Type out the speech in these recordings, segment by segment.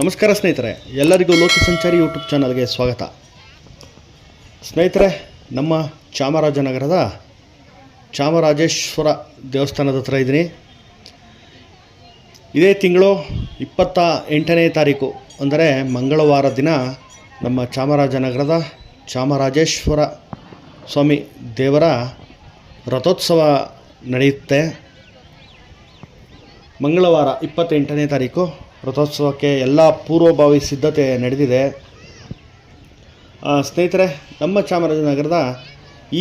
ನಮಸ್ಕಾರ ಸ್ನೇಹಿತರೆ, ಎಲ್ಲರಿಗೂ ಲೋಕ ಸಂಚಾರಿ ಯೂಟ್ಯೂಬ್ ಚಾನಲ್ಗೆ ಸ್ವಾಗತ. ಸ್ನೇಹಿತರೆ, ನಮ್ಮ ಚಾಮರಾಜನಗರದ ಚಾಮರಾಜೇಶ್ವರ ದೇವಸ್ಥಾನದ ಹತ್ರ ಇದ್ದೀನಿ. ಇದೇ ತಿಂಗಳು 28ನೇ ತಾರೀಕು ಅಂದರೆ ಮಂಗಳವಾರ ದಿನ ನಮ್ಮ ಚಾಮರಾಜನಗರದ ಚಾಮರಾಜೇಶ್ವರ ಸ್ವಾಮಿ ದೇವರ ರಥೋತ್ಸವ ನಡೆಯುತ್ತೆ. ಮಂಗಳವಾರ 28ನೇ ತಾರೀಕು ರಥೋತ್ಸವಕ್ಕೆ ಎಲ್ಲ ಪೂರ್ವಭಾವಿ ಸಿದ್ಧತೆ ನಡೆದಿದೆ. ಸ್ನೇಹಿತರೆ, ನಮ್ಮ ಚಾಮರಾಜನಗರದ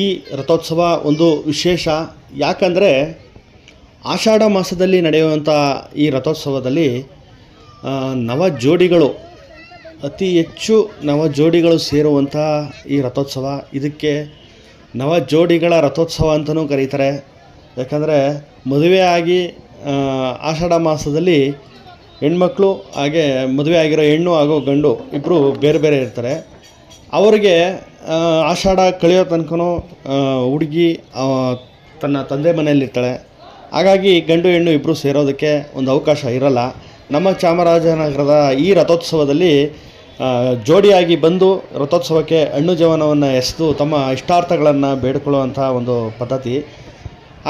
ಈ ರಥೋತ್ಸವ ಒಂದು ವಿಶೇಷ. ಯಾಕಂದರೆ ಆಷಾಢ ಮಾಸದಲ್ಲಿ ನಡೆಯುವಂಥ ಈ ರಥೋತ್ಸವದಲ್ಲಿ ನವಜೋಡಿಗಳು, ಅತಿ ಹೆಚ್ಚು ನವಜೋಡಿಗಳು ಸೇರುವಂಥ ಈ ರಥೋತ್ಸವ. ಇದಕ್ಕೆ ನವಜೋಡಿಗಳ ರಥೋತ್ಸವ ಅಂತಲೂ ಕರೀತಾರೆ. ಯಾಕಂದರೆ ಮದುವೆ ಆಗಿ ಆಷಾಢ ಮಾಸದಲ್ಲಿ ಹೆಣ್ಮಕ್ಳು ಹಾಗೆ ಮದುವೆ ಆಗಿರೋ ಹೆಣ್ಣು ಹಾಗೂ ಗಂಡು ಇಬ್ಬರು ಬೇರೆ ಬೇರೆ ಇರ್ತಾರೆ. ಅವರಿಗೆ ಆಷಾಢ ಕಳೆಯೋ ತನಕನೂ ಹುಡುಗಿ ತನ್ನ ತಂದೆ ಮನೆಯಲ್ಲಿರ್ತಾಳೆ. ಹಾಗಾಗಿ ಗಂಡು ಹೆಣ್ಣು ಇಬ್ಬರು ಸೇರೋದಕ್ಕೆ ಒಂದು ಅವಕಾಶ ಇರಲ್ಲ. ನಮ್ಮ ಚಾಮರಾಜನಗರದ ಈ ರಥೋತ್ಸವದಲ್ಲಿ ಜೋಡಿಯಾಗಿ ಬಂದು ರಥೋತ್ಸವಕ್ಕೆ ಹಣ್ಣು ಜವನವನ್ನು ಎಸೆದು ತಮ್ಮ ಇಷ್ಟಾರ್ಥಗಳನ್ನು ಬೇಡಿಕೊಳ್ಳುವಂಥ ಒಂದು ಪದ್ಧತಿ.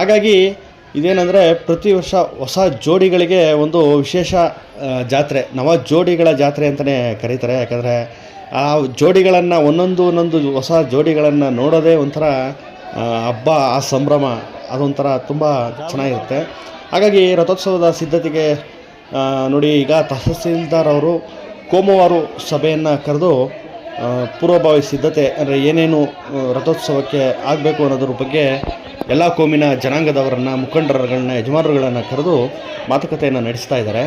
ಹಾಗಾಗಿ ಇದೇನೆಂದರೆ ಪ್ರತಿ ವರ್ಷ ಹೊಸ ಜೋಡಿಗಳಿಗೆ ಒಂದು ವಿಶೇಷ ಜಾತ್ರೆ, ನವ ಜೋಡಿಗಳ ಜಾತ್ರೆ ಅಂತಲೇ ಕರೀತಾರೆ. ಯಾಕಂದರೆ ಆ ಜೋಡಿಗಳನ್ನು ಒಂದೊಂದು ಹೊಸ ಜೋಡಿಗಳನ್ನು ನೋಡೋದೇ ಒಂಥರ ಹಬ್ಬ, ಆ ಸಂಭ್ರಮ ಅದೊಂಥರ ತುಂಬ ಚೆನ್ನಾಗಿರುತ್ತೆ. ಹಾಗಾಗಿ ರಥೋತ್ಸವದ ಸಿದ್ಧತೆಗೆ ನೋಡಿ, ಈಗ ತಹಸೀಲ್ದಾರ್ ಅವರು ಕೋಮವಾರು ಸಭೆಯನ್ನು ಕರೆದು ಪೂರ್ವಭಾವಿ ಸಿದ್ಧತೆ ಅಂದರೆ ಏನೇನು ರಥೋತ್ಸವಕ್ಕೆ ಆಗಬೇಕು ಅನ್ನೋದ್ರ ಬಗ್ಗೆ ಎಲ್ಲ ಕೋಮಿನ ಜನಾಂಗದವರನ್ನು, ಮುಖಂಡರುಗಳನ್ನ, ಯಜಮಾನರುಗಳನ್ನು ಕರೆದು ಮಾತುಕತೆಯನ್ನು ನಡೆಸ್ತಾ ಇದ್ದಾರೆ.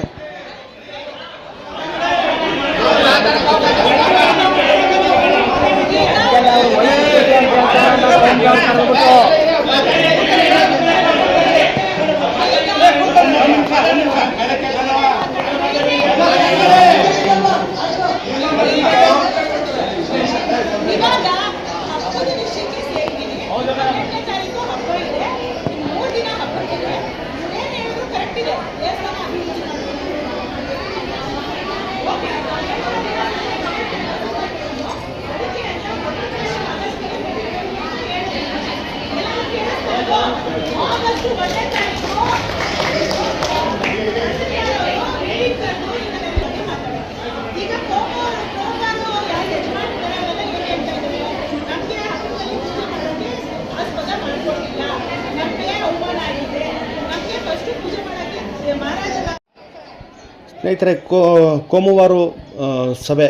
ಸ್ನೇಹಿತರೆ, ಕೋಮುವಾರು ಸಭೆ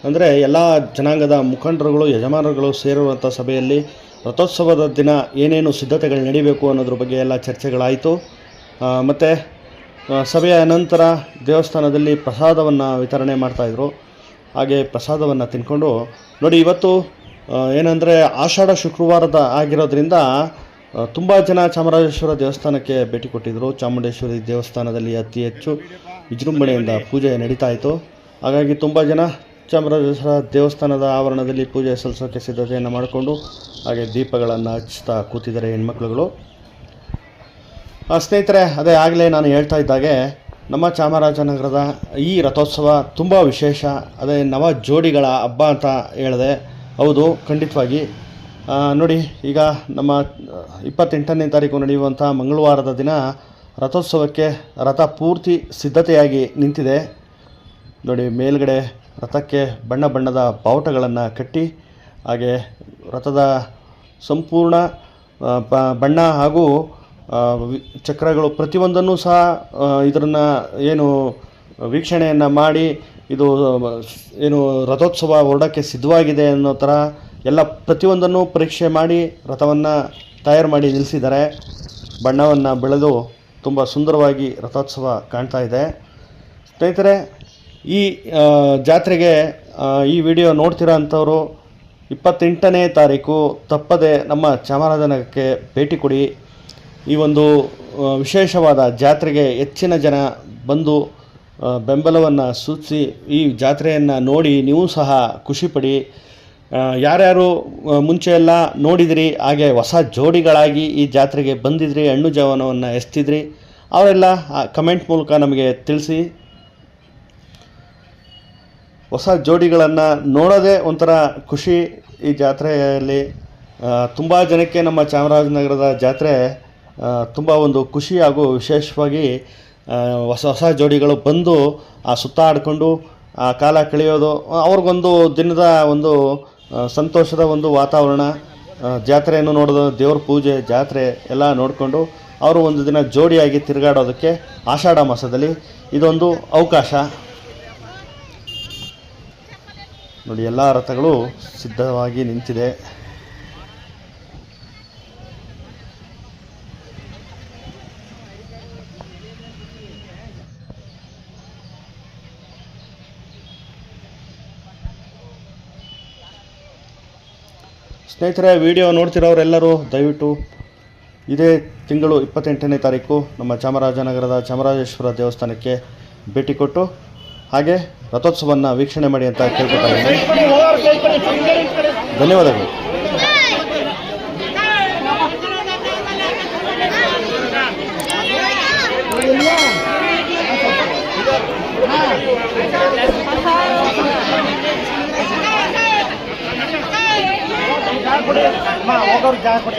ಅಂದರೆ ಎಲ್ಲ ಜನಾಂಗದ ಮುಖಂಡರುಗಳು, ಯಜಮಾನರುಗಳು ಸೇರುವಂಥ ಸಭೆಯಲ್ಲಿ ರಥೋತ್ಸವದ ದಿನ ಏನೇನು ಸಿದ್ಧತೆಗಳು ನಡೀಬೇಕು ಅನ್ನೋದ್ರ ಬಗ್ಗೆ ಎಲ್ಲ ಚರ್ಚೆಗಳಾಯಿತು. ಮತ್ತು ಸಭೆಯ ನಂತರ ದೇವಸ್ಥಾನದಲ್ಲಿ ಪ್ರಸಾದವನ್ನು ವಿತರಣೆ ಮಾಡ್ತಾಯಿದ್ರು. ಹಾಗೆ ಪ್ರಸಾದವನ್ನು ತಿನ್ಕೊಂಡು ನೋಡಿ, ಇವತ್ತು ಏನಂದರೆ ಆಷಾಢ ಶುಕ್ರವಾರದ ಆಗಿರೋದ್ರಿಂದ ತುಂಬ ಜನ ಚಾಮರಾಜೇಶ್ವರ ದೇವಸ್ಥಾನಕ್ಕೆ ಭೇಟಿ ಕೊಟ್ಟಿದ್ದರು. ಚಾಮುಂಡೇಶ್ವರಿ ದೇವಸ್ಥಾನದಲ್ಲಿ ಅತಿ ಹೆಚ್ಚು ವಿಜೃಂಭಣೆಯಿಂದ ಪೂಜೆ ನಡೀತಾ ಇತ್ತು. ಹಾಗಾಗಿ ತುಂಬ ಜನ ಚಾಮರಾಜೇಶ್ವರ ದೇವಸ್ಥಾನದ ಆವರಣದಲ್ಲಿ ಪೂಜೆ ಸಲ್ಲಿಸೋಕ್ಕೆ ಸಿದ್ಧತೆಯನ್ನು ಮಾಡಿಕೊಂಡು ಹಾಗೆ ದೀಪಗಳನ್ನು ಹಚ್ತಾ ಕೂತಿದ್ದಾರೆ ಹೆಣ್ಮಕ್ಳುಗಳು. ಸ್ನೇಹಿತರೆ, ಅದೇ ಆಗಲೇ ನಾನು ಹೇಳ್ತಾ ಇದ್ದಾಗೆ ನಮ್ಮ ಚಾಮರಾಜನಗರದ ಈ ರಥೋತ್ಸವ ತುಂಬ ವಿಶೇಷ. ಅದೇ ನವ ಜೋಡಿಗಳ ಹಬ್ಬ ಅಂತ ಹೇಳಿದೆ. ಹೌದು, ಖಂಡಿತವಾಗಿ. ನೋಡಿ, ಈಗ ನಮ್ಮ 28ನೇ ತಾರೀಕು ನಡೆಯುವಂಥ ಮಂಗಳವಾರದ ದಿನ ರಥೋತ್ಸವಕ್ಕೆ ರಥ ಪೂರ್ತಿ ಸಿದ್ಧತೆಯಾಗಿ ನಿಂತಿದೆ. ನೋಡಿ, ಮೇಲ್ಗಡೆ ರಥಕ್ಕೆ ಬಣ್ಣ ಬಣ್ಣದ ಬಾವುಟಗಳನ್ನು ಕಟ್ಟಿ ಹಾಗೆ ರಥದ ಸಂಪೂರ್ಣ ಬಣ್ಣ ಹಾಗೂ ಚಕ್ರಗಳು ಪ್ರತಿಯೊಂದನ್ನು ಸಹ ಇದನ್ನು ಏನು ವೀಕ್ಷಣೆಯನ್ನು ಮಾಡಿ ಇದು ಏನು ರಥೋತ್ಸವ ಹೊರಡೋಕ್ಕೆ ಸಿದ್ಧವಾಗಿದೆ ಅನ್ನೋ ಥರ ಎಲ್ಲ ಪ್ರತಿಯೊಂದನ್ನು ಪರೀಕ್ಷೆ ಮಾಡಿ ರಥವನ್ನು ತಯಾರು ಮಾಡಿ ನಿಲ್ಲಿಸಿದ್ದಾರೆ. ಬಣ್ಣವನ್ನು ಬೆಳೆದು ತುಂಬ ಸುಂದರವಾಗಿ ರಥೋತ್ಸವ ಕಾಣ್ತಾ ಇದೆ. ಸ್ನೇಹಿತರೆ, ಈ ಜಾತ್ರೆಗೆ ಈ ವಿಡಿಯೋ ನೋಡ್ತಿರೋ ಅಂಥವರು 28ನೇ ತಾರೀಕು ತಪ್ಪದೆ ನಮ್ಮ ಚಾಮರಾಜನಗರಕ್ಕೆ ಭೇಟಿ ಕೊಡಿ. ಈ ಒಂದು ವಿಶೇಷವಾದ ಜಾತ್ರೆಗೆ ಹೆಚ್ಚಿನ ಜನ ಬಂದು ಬೆಂಬಲವನ್ನು ಸೂಚಿಸಿ ಈ ಜಾತ್ರೆಯನ್ನು ನೋಡಿ ನೀವು ಸಹ ಖುಷಿಪಡಿ. ಯಾರ್ಯಾರು ಮುಂಚೆ ಎಲ್ಲ ನೋಡಿದಿರಿ, ಹಾಗೆ ಹೊಸ ಜೋಡಿಗಳಾಗಿ ಈ ಜಾತ್ರೆಗೆ ಬಂದಿದ್ರಿ, ಹಣ್ಣು ಜವನವನ್ನು ಎಸ್ತಿದ್ರಿ, ಅವರೆಲ್ಲ ಕಮೆಂಟ್ ಮೂಲಕ ನಮಗೆ ತಿಳಿಸಿ. ಹೊಸ ಜೋಡಿಗಳನ್ನು ನೋಡೋದೇ ಒಂಥರ ಖುಷಿ. ಈ ಜಾತ್ರೆಯಲ್ಲಿ ತುಂಬ ಜನಕ್ಕೆ ನಮ್ಮ ಚಾಮರಾಜನಗರದ ಜಾತ್ರೆ ತುಂಬ ಒಂದು ಖುಷಿ ಹಾಗೂ ವಿಶೇಷವಾಗಿ ಹೊಸ ಹೊಸ ಜೋಡಿಗಳು ಬಂದು ಆ ಸುತ್ತಾಡಿಕೊಂಡು ಆ ಕಾಲ ಕಳೆಯೋದು ಅವ್ರಿಗೊಂದು ದಿನದ ಒಂದು ಸಂತೋಷದ ಒಂದು ವಾತಾವರಣ. ಜಾತ್ರೆಯನ್ನು ನೋಡೋದು, ದೇವ್ರ ಪೂಜೆ, ಜಾತ್ರೆ ಎಲ್ಲ ನೋಡಿಕೊಂಡು ಅವರು ಒಂದು ದಿನ ಜೋಡಿಯಾಗಿ ತಿರುಗಾಡೋದಕ್ಕೆ ಆಷಾಢ ಮಾಸದಲ್ಲಿ ಇದೊಂದು ಅವಕಾಶ. ನೋಡಿ, ಎಲ್ಲ ರಥಗಳು ಸಿದ್ಧವಾಗಿ ನಿಂತಿದೆ. ಸ್ನೇಹಿತರೆ, ವಿಡಿಯೋ ನೋಡ್ತಿರೋರೆಲ್ಲರೂ ದಯವಿಟ್ಟು ಇದೇ ತಿಂಗಳು 28ನೇ ತಾರೀಕು ನಮ್ಮ ಚಾಮರಾಜನಗರದ ಚಾಮರಾಜೇಶ್ವರ ದೇವಸ್ಥಾನಕ್ಕೆ ಭೇಟಿ ಕೊಟ್ಟು ಹಾಗೆ ರಥೋತ್ಸವವನ್ನು ವೀಕ್ಷಣೆ ಮಾಡಿ ಅಂತ ಕೇಳ್ಕೊತಾ ಇದ್ದೀನಿ. ಧನ್ಯವಾದಗಳು. ಹೋಗೋರು ಜಾಗ ಕೊಡಿ.